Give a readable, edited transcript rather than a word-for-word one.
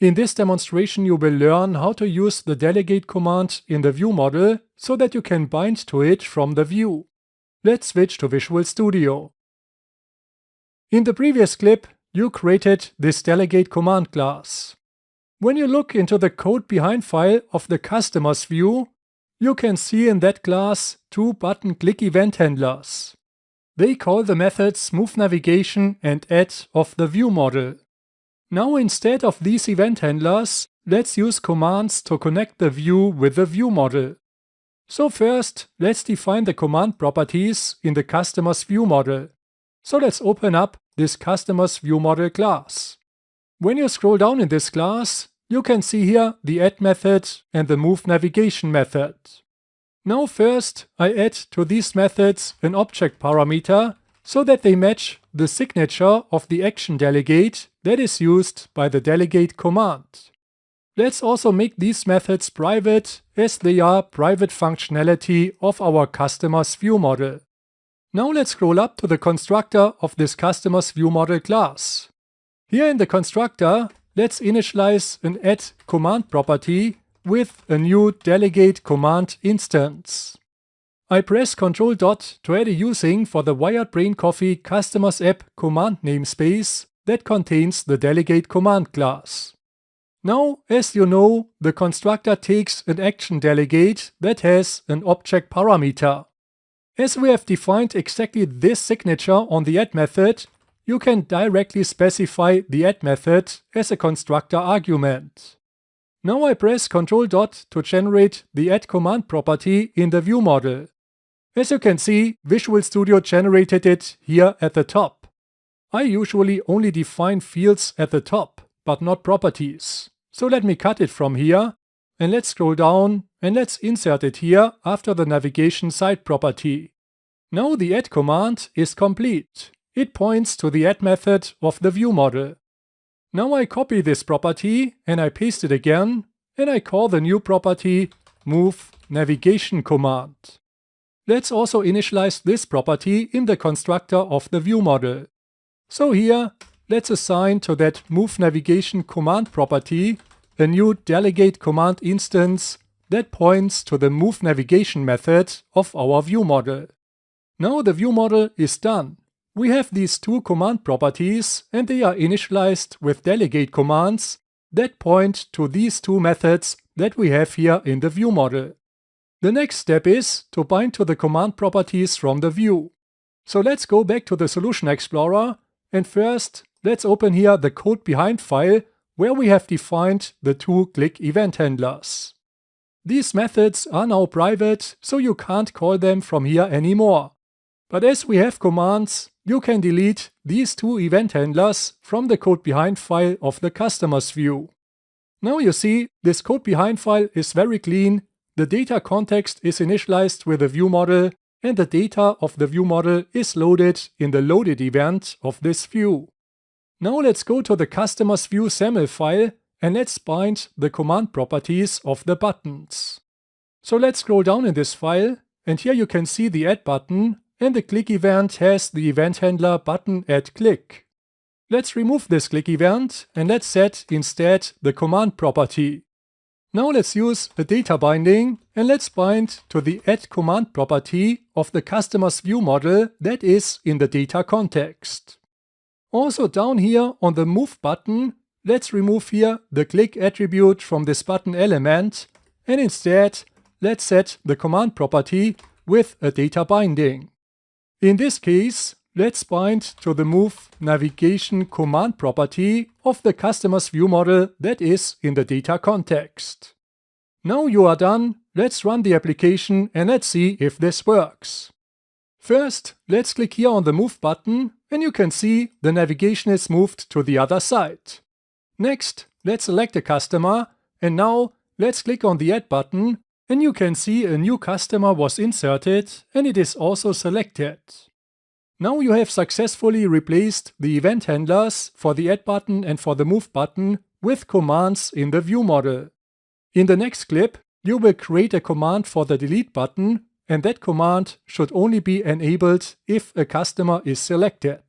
In this demonstration you will learn how to use the delegate command in the view model so that you can bind to it from the view. Let's switch to Visual Studio. In the previous clip, you created this delegate command class. When you look into the code behind file of the customer's view, you can see in that class two button click event handlers. They call the methods move navigation and add of the view model. Now instead of these event handlers, let's use commands to connect the view with the view model. So first, let's define the command properties in the customer's view model. So let's open up this customer's view model class. When you scroll down in this class, you can see here the add method and the move navigation method. Now first, I add to these methods an object parameter so that they match the signature of the action delegate that is used by the delegate command. Let's also make these methods private, as they are private functionality of our customer's view model. Now let's scroll up to the constructor of this customer's view model class. Here in the constructor, let's initialize an add command property with a new delegate command instance. I press Ctrl- to add a using for the Wired Brain Coffee Customers App command namespace that contains the delegate command class. Now, as you know, the constructor takes an action delegate that has an object parameter. As we have defined exactly this signature on the add method, you can directly specify the add method as a constructor argument. Now I press Ctrl- to generate the add command property in the view model. As you can see, Visual Studio generated it here at the top. I usually only define fields at the top, but not properties. So let me cut it from here, and let's scroll down and let's insert it here after the navigation side property. Now the add command is complete. It points to the add method of the view model. Now I copy this property and I paste it again, and I call the new property move navigation command. Let's also initialize this property in the constructor of the view model. So here, let's assign to that move navigation command property a new delegate command instance that points to the move navigation method of our view model. Now the view model is done. We have these two command properties and they are initialized with delegate commands that point to these two methods that we have here in the view model. The next step is to bind to the command properties from the view. So let's go back to the Solution Explorer and first let's open here the code behind file where we have defined the two click event handlers. These methods are now private, so you can't call them from here anymore. But as we have commands, you can delete these two event handlers from the code behind file of the customer's view. Now you see, this code behind file is very clean, the data context is initialized with the view model, and the data of the view model is loaded in the loaded event of this view. Now let's go to the customer's view SAML file and let's bind the command properties of the buttons. So let's scroll down in this file, and here you can see the add button, and the click event has the event handler button add click. Let's remove this click event and let's set instead the command property. Now let's use a data binding and let's bind to the add command property of the customer's view model that is in the data context. Also down here on the move button, let's remove here the click attribute from this button element and instead let's set the command property with a data binding. In this case, let's bind to the move navigation command property of the customer's view model that is in the data context. Now you are done, let's run the application and let's see if this works. First, let's click here on the move button and you can see the navigation is moved to the other side. Next, let's select a customer and now let's click on the add button and you can see a new customer was inserted and it is also selected. Now you have successfully replaced the event handlers for the add button and for the move button with commands in the view model. In the next clip, you will create a command for the delete button, and that command should only be enabled if a customer is selected.